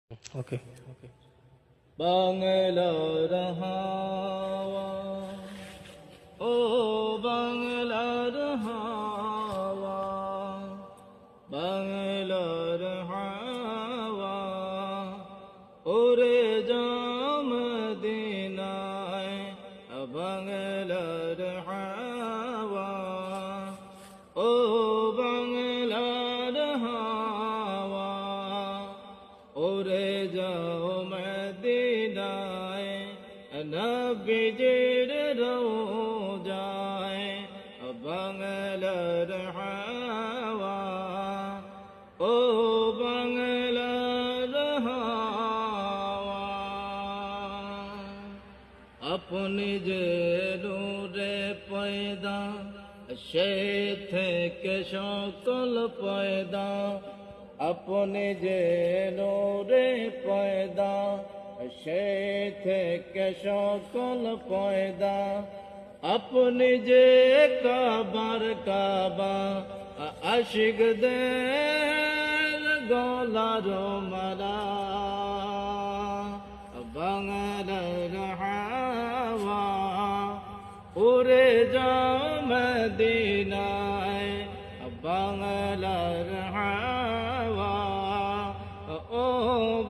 Okay. বাংলার হাওয়া ও বাংলার হাওয়া বাংলার হাওয়া ওরে জাম দিনায় বাংলার হাওয়া ও বাংলার হাওয়া ওরে যাও মদিনায় নবীজির রওজায় বাংলার হাওয়া ও বাংলার হাওয়া আপনি যে নূরে পয়দা সে থেকে সকল পয়দা আপনি যে নূরে পয়দা সে থেকে সকল পয়দা আপনি যে কাবার কাবা আশিক দের গলার মালা বাংলার হাওয়া উড়ে যাও মদিনায় বাংলার হাওয়া ও